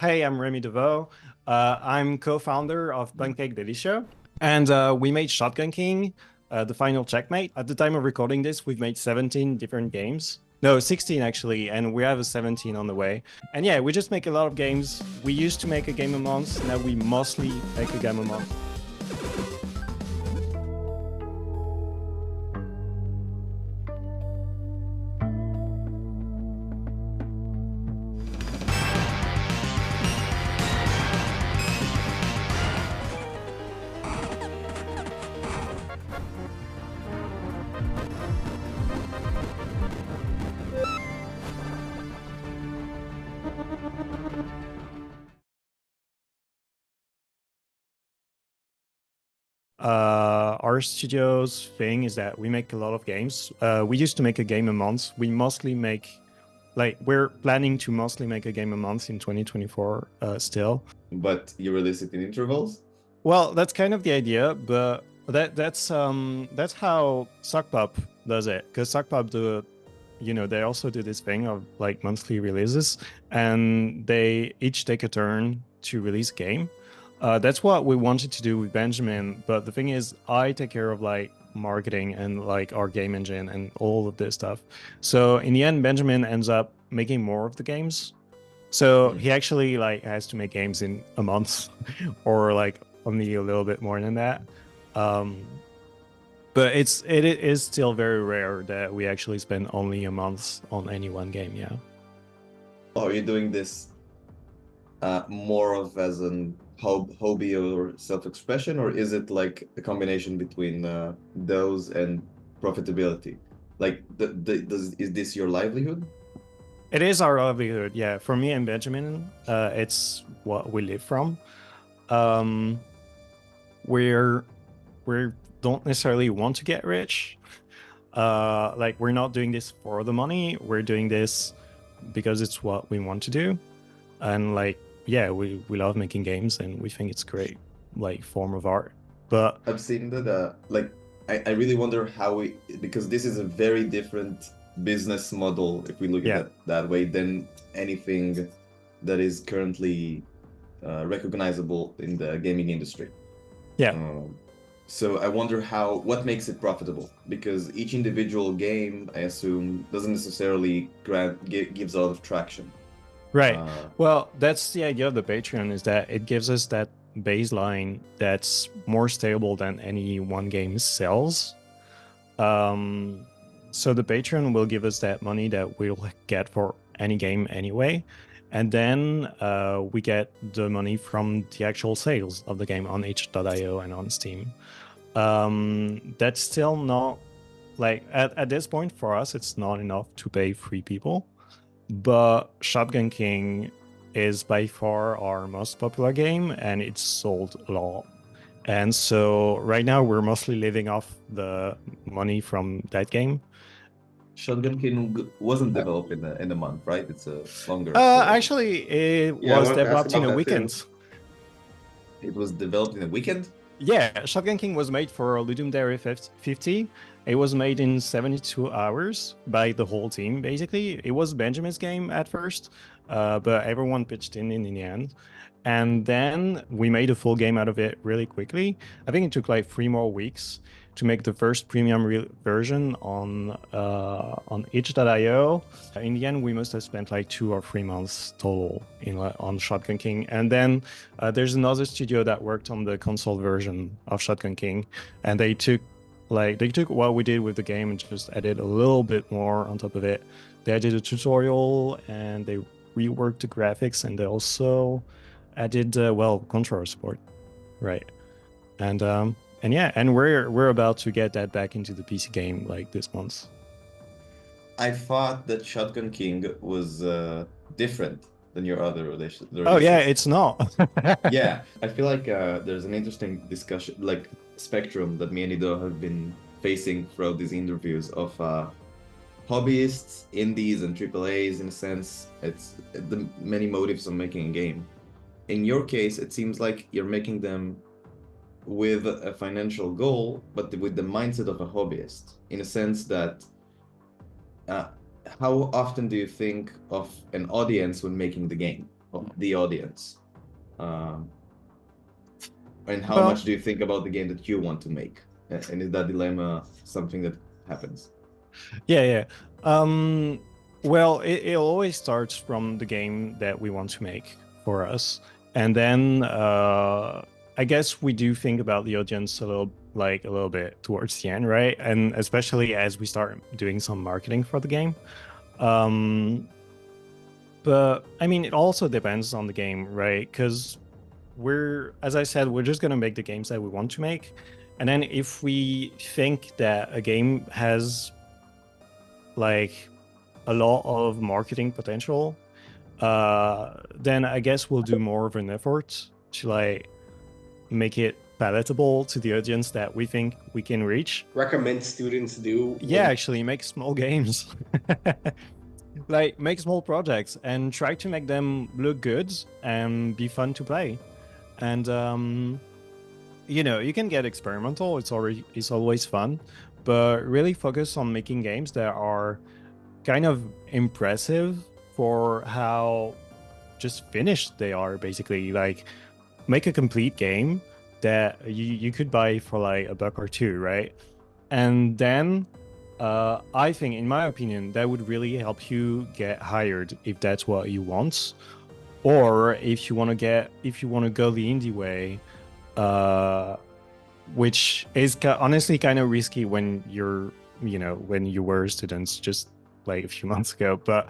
Hey, I'm Remy Devaux. I'm co-founder of Punkcake Délicieux, and we made Shotgun King, the final Checkmate. At the time of recording this, we've made 17 different games. No, 16 actually, and we have a 17 on the way. And yeah, we just make a lot of games. We used to make a game a month, now we mostly make a game a month. Our studio's thing is that we make a lot of games. We used to make a game a month. We mostly make, like, we're planning to mostly make a game a month in 2024 still. But you release it in intervals? Well, that's kind of the idea, but that's how Sockpop does it. Because Sockpop they also do this thing of like monthly releases, and they each take a turn to release a game. That's what we wanted to do with Benjamin, but the thing is, I take care of like marketing and like our game engine and all of this stuff. So in the end, Benjamin ends up making more of the games. So he actually like has to make games in a month, or like only a little bit more than that. Um, but it is still very rare that we actually spend only a month on any one game. Yeah. Are you doing this more of as an hobby or self-expression, or is it like a combination between those and profitability? Like, is this your livelihood? It is our livelihood. Yeah. For me and Benjamin, it's what we live from. Um, we're we don't necessarily want to get rich. Like we're not doing this for the money. We're doing this because it's what we want to do. And like, yeah, we love making games and we think it's great, like form of art. But I've seen that, like, I really wonder how we, because this is a very different business model, if we look at yeah, it that way, than anything that is currently recognizable in the gaming industry. yeah. Um, so I wonder what makes it profitable, because each individual game, I assume, doesn't necessarily gives a lot of traction. Right. Uh, Well, that's the idea of the Patreon, is that it gives us that baseline that's more stable than any one game sells. Um, so the Patreon will give us that money that we'll get for any game anyway. And then we get the money from the actual sales of the game on itch.io and on Steam. That's still not, like, at this point for us, it's not enough to pay 3 people. But Shotgun King is by far our most popular game, and it's sold a lot. And so right now we're mostly living off the money from that game. Shotgun King wasn't developed in a month, right? It's a longer story. Actually, it Yeah, I was wanted to ask developed in about a that too. weekend. It was developed in a weekend? Yeah, Shotgun King was made for Ludum Dare 50. It was made in 72 hours by the whole team, basically. It was Benjamin's game at first, but everyone pitched in the end. And then we made a full game out of it really quickly. I think it took like 3 more weeks to make the first premium version on itch.io. In the end, we must have spent like 2 or 3 months total on Shotgun King. And then there's another studio that worked on the console version of Shotgun King, and they took what we did with the game and just added a little bit more on top of it. They added a tutorial and they reworked the graphics, and they also added controller support, right? And yeah, and we're about to get that back into the PC game like this month. I thought that Shotgun King was different than your other Oh yeah, releases. it's not. Yeah, I feel like there's an interesting discussion, like spectrum that me and Ido have been facing throughout these interviews of hobbyists, indies, and triple A's. In a sense, it's the many motives of making a game. In your case, it seems like you're making them with a financial goal, but with the mindset of a hobbyist, in a sense that uh, how often do you think of an audience when making the game? of the audience? And how Well, much do you think about the game that you want to make? And is that dilemma something that happens? yeah. Well, it always starts from the game that we want to make for us. And then I guess we do think about the audience a little bit towards the end, right? And especially as we start doing some marketing for the game. But I mean, it also depends on the game, right? Because as I said, we're just gonna make the games that we want to make. And then if we think that a game has like a lot of marketing potential, then I guess we'll do more of an effort to like make it palatable to the audience that we think we can reach. Recommend students do. Yeah, actually, make small games. Like make small projects and try to make them look good and be fun to play. And you can get experimental. It's always fun, but really focus on making games that are kind of impressive for how just finished they are. Basically, like make a complete game that you could buy for like $1 or $2, right? And then I think, in my opinion, that would really help you get hired if that's what you want. Or if you want to go the indie way, which is honestly kind of risky when when you were students just like a few months ago. But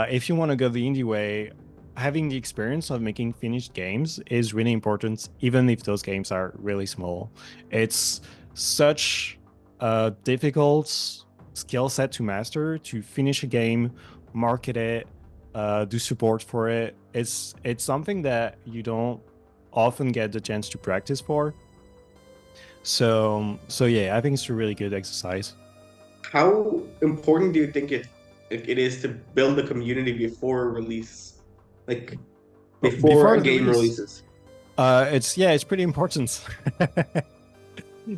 if you want to go the indie way, having the experience of making finished games is really important, even if those games are really small. It's such a difficult skill set to master, to finish a game, market it, do support for it. It's something that you don't often get the chance to practice for. So yeah, I think it's a really good exercise. How important do you think it is to build a community before release, like before a game releases? It's pretty important.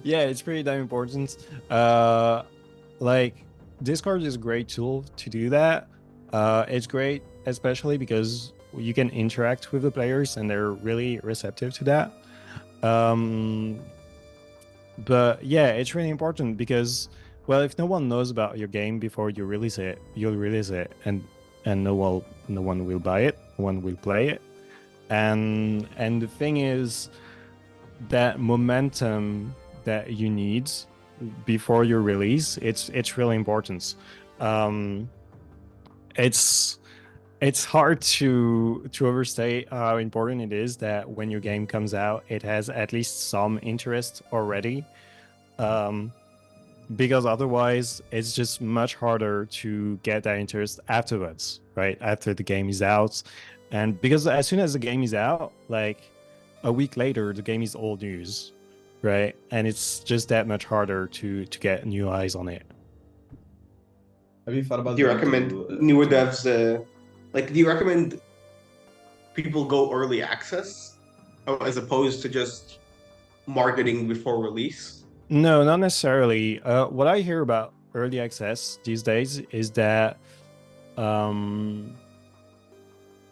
Yeah, it's pretty damn important. Like Discord is a great tool to do that. It's great, especially because you can interact with the players and they're really receptive to that. But yeah, it's really important because, well, if no one knows about your game before you release it, you'll release it, and no one will buy it, no one will play it, and the thing is that momentum that you need before your release, it's really important. It's hard to overstate how important it is that when your game comes out, it has at least some interest already, because otherwise it's just much harder to get that interest afterwards, right? After the game is out. And because as soon as the game is out, like a week later, the game is old news, right? And it's just that much harder to get new eyes on it. Have you thought about? Do you recommend newer devs? Do you recommend people go early access as opposed to just marketing before release? No, not necessarily. What I hear about early access these days is that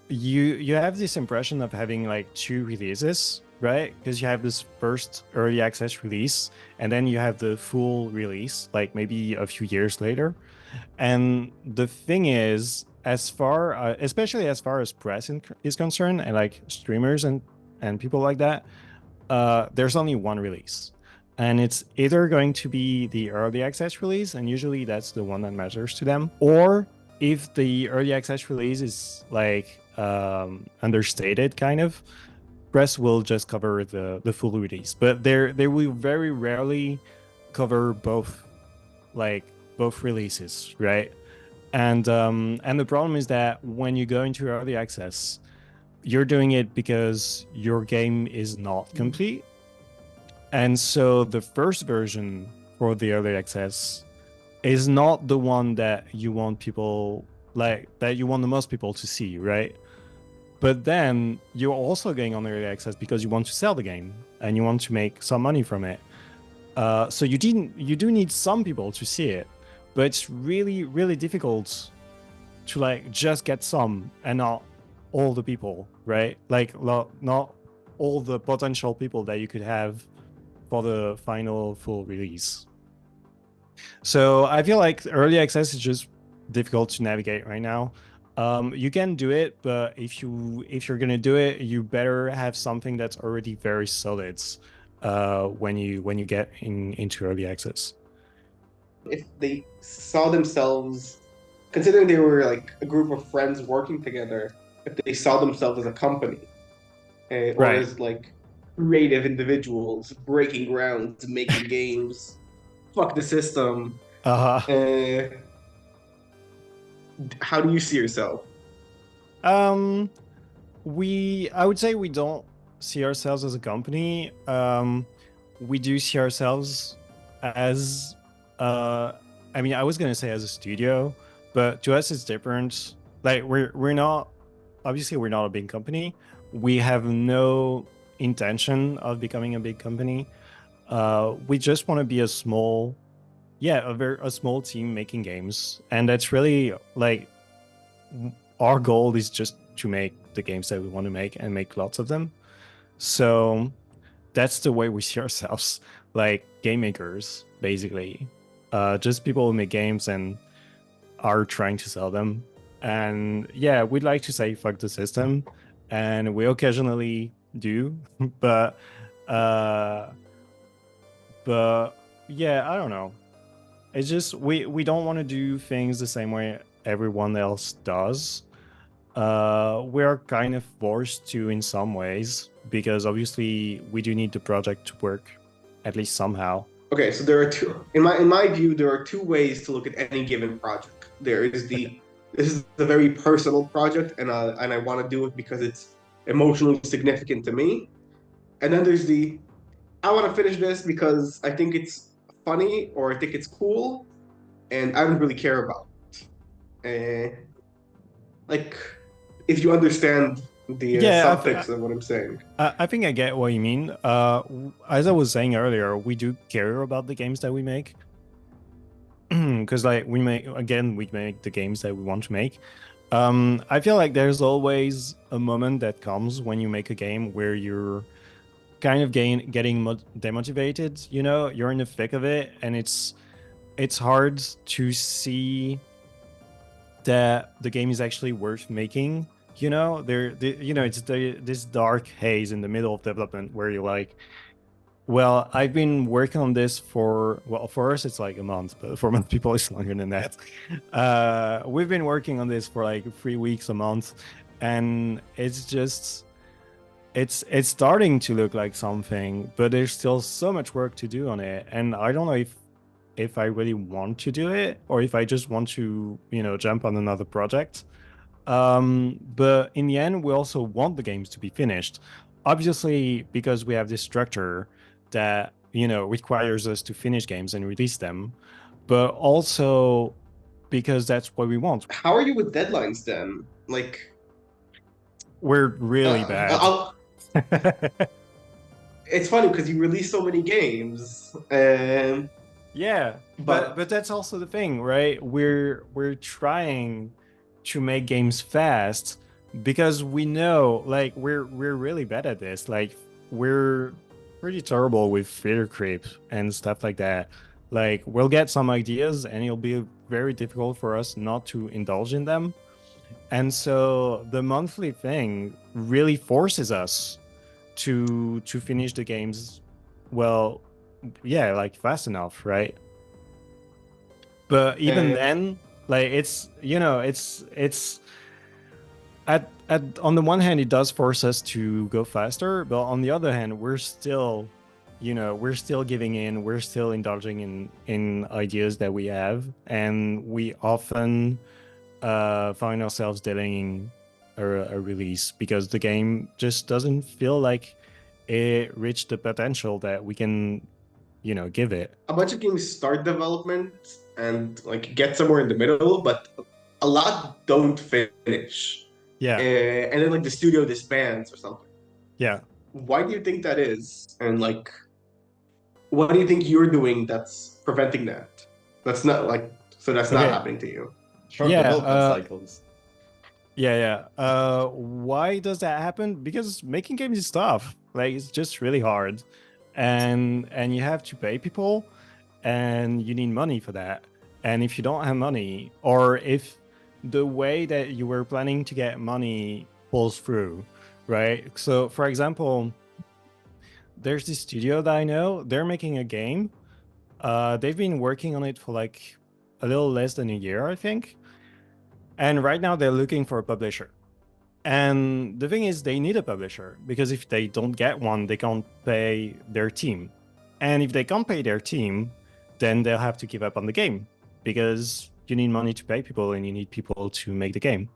you have this impression of having like 2 releases, right? Because you have this first early access release, and then you have the full release, like maybe a few years later. And the thing is, especially as far as press is concerned, and like streamers and people like that, there's only one release, and it's either going to be the early access release, and usually that's the one that matters to them, or if the early access release is like understated, kind of, press will just cover the full release. But they will very rarely cover both releases, right? And the problem is that when you go into early access, you're doing it because your game is not complete. And so the first version for the early access is not the one that you want the most people to see, right? But then you're also going on early access because you want to sell the game and you want to make some money from it. So you do need some people to see it, but it's really, really difficult to like just get some and not all the people, right? Like not all the potential people that you could have for the final full release. So I feel like early access is just difficult to navigate right now. You can do it, but if you're gonna do it, you better have something that's already very solid when you get into early access. If they saw themselves, considering they were like a group of friends working together, if they saw themselves as a company, or Right. as like creative individuals breaking grounds, making games, fuck the system. Uh-huh. Uh, how do you see yourself? Um, I would say we don't see ourselves as a company. We do see ourselves as, I mean, I was gonna say as a studio, but to us it's different. Like we're not, obviously we're not a big company. We have no intention of becoming a big company. We just want to be a small, yeah, a small team making games, and that's really like our goal is just to make the games that we want to make and make lots of them. So that's the way we see ourselves, like game makers, basically. Just people who make games and are trying to sell them. And yeah, we'd like to say fuck the system, and we occasionally do, but uh, but yeah, I don't know. It's just we don't want to do things the same way everyone else does. We're kind of forced to in some ways because obviously we do need the project to work at least somehow. Okay, so there are two. In my view, there are two ways to look at any given project. There is the this is a very personal project, and I want to do it because it's emotionally significant to me. And then there's the I want to finish this because I think it's funny or I think it's cool, and I don't really care about it. Like, if you understand the Yeah, subtext of what I'm saying. I think I get what you mean. As I was saying earlier, we do care about the games that we make because like we make the games that we want to make. I feel like there's always a moment that comes when you make a game where you're kind of getting demotivated. You know, you're in the thick of it, and it's hard to see that the game is actually worth making. You know, it's this dark haze in the middle of development where you're like, well, I've been working on this for us it's like a month, but for most people it's longer than that. We've been working on this for like 3 weeks, a month, and it's starting to look like something, but there's still so much work to do on it, and I don't know if I really want to do it or if I just want to, jump on another project. But in the end, we also want the games to be finished. Obviously, because we have this structure that, requires us to finish games and release them, but also because that's what we want. How are you with deadlines then? Like, We're really bad. It's funny because you release so many games, and Yeah, but that's also the thing, right? We're trying to make games fast because we know like we're really bad at this. Like we're pretty terrible with theater creep and stuff like that. Like we'll get some ideas and it'll be very difficult for us not to indulge in them. And so the monthly thing really forces us to finish the games well, yeah, like fast enough, right? But even then, like it's at on the one hand it does force us to go faster, but on the other hand we're still giving in, we're still indulging in ideas that we have, and we often find ourselves delaying a release because the game just doesn't feel like it reached the potential that we can give it. a bunch of games start development and like get somewhere in the middle, but a lot don't finish. Yeah. And then like the studio disbands or something. Yeah. Why do you think that is? And like, what do you think you're doing that's preventing that? That's not like, so that's not Okay. happening to you. Short Yeah, development cycles. Why does that happen? Because making games is tough. Like it's just really hard, and you have to pay people, and you need money for that. And if you don't have money, or if the way that you were planning to get money falls through, right? So, for example, there's this studio that I know. They're making a game. They've been working on it for like a little less than a year, I think. And right now they're looking for a publisher. And the thing is, they need a publisher because if they don't get one, they can't pay their team. And if they can't pay their team, then they'll have to give up on the game because you need money to pay people and you need people to make the game.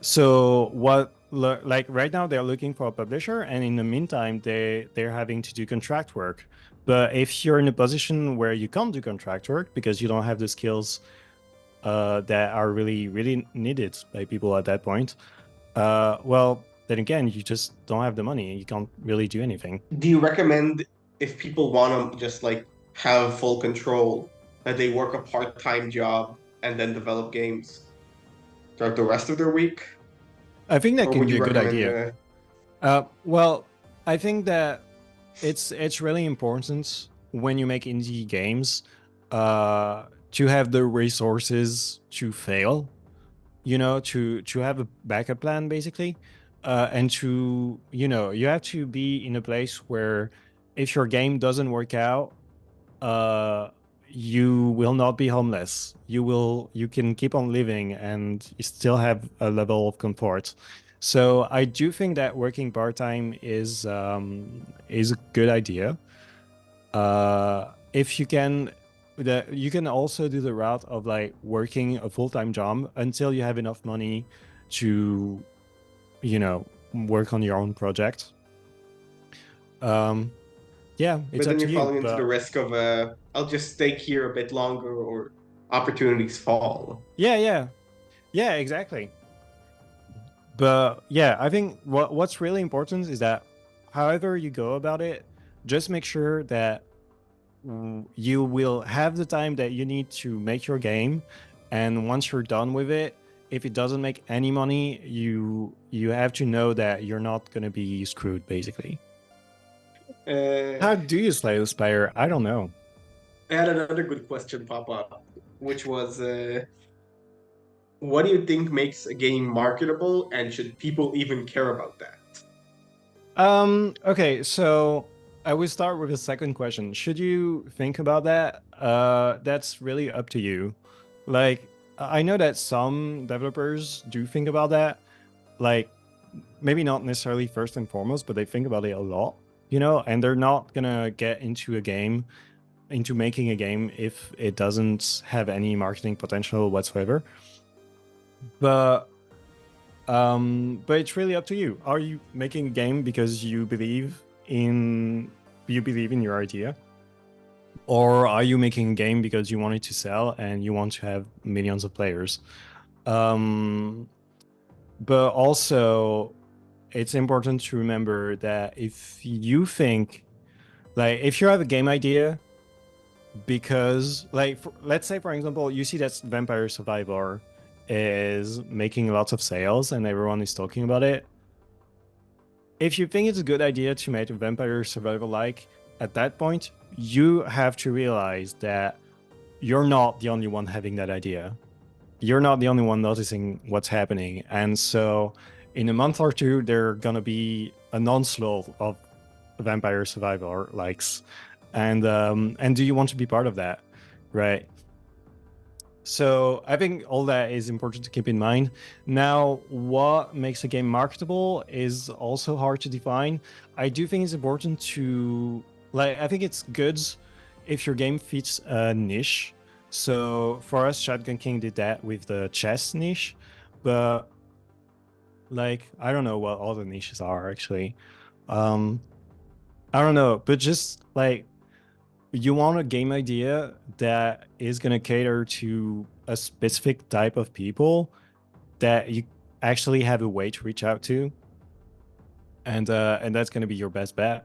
So like right now they're looking for a publisher, and in the meantime they're having to do contract work. But if you're in a position where you can't do contract work because you don't have the skills that are really needed by people at that point, well, then again, you just don't have the money and you can't really do anything. Do you recommend, if people want to just like have full control, that they work a part-time job and then develop games throughout the rest of their week? I think that Or can would be you a good recommend idea. Well, I think that it's really important when you make indie games to have the resources to fail, to have a backup plan basically, and to you have to be in a place where if your game doesn't work out, you will not be homeless. You can keep on living and you still have a level of comfort. So I do think that working part-time is a good idea. If you can, you can also do the route of like working a full-time job until you have enough money to, work on your own project. Yeah, but it's then up to you're you. falling into the risk of I'll just stay here a bit longer, or opportunities fall. Yeah, exactly. But yeah, I think what's really important is that however you go about it, just make sure that you will have the time that you need to make your game, and once you're done with it, if it doesn't make any money, you have to know that you're not going to be screwed basically. How do you slay the spire? I don't know. I had another good question pop up, which was, what do you think makes a game marketable, and should people even care about that? Okay, so I will start with the second question. Should you think about that? That's really up to you. Like, I know that some developers do think about that. Like, maybe not necessarily first and foremost, but they think about it a lot, and they're not gonna get into making a game if it doesn't have any marketing potential whatsoever. But it's really up to you. Are you making a game because you believe in your idea? Or are you making a game because you want it to sell and you want to have millions of players? But also, it's important to remember that if you think, like, if you have a game idea because, like, let's say, for example, you see that Vampire Survivor is making lots of sales and everyone is talking about it. If you think it's a good idea to make a Vampire Survivor-like, at that point, you have to realize that you're not the only one having that idea. You're not the only one noticing what's happening. And so in a month or two, there are going to be an onslaught of Vampire Survivor likes. And do you want to be part of that? Right. So I think all that is important to keep in mind. Now, what makes a game marketable is also hard to define. I do think it's important to, like, I think it's good if your game fits a niche. So for us, Shotgun King did that with the chess niche, but like, I don't know what all the niches are actually. I don't know, but just like, you want a game idea that is going to cater to a specific type of people that you actually have a way to reach out to, and that's going to be your best bet.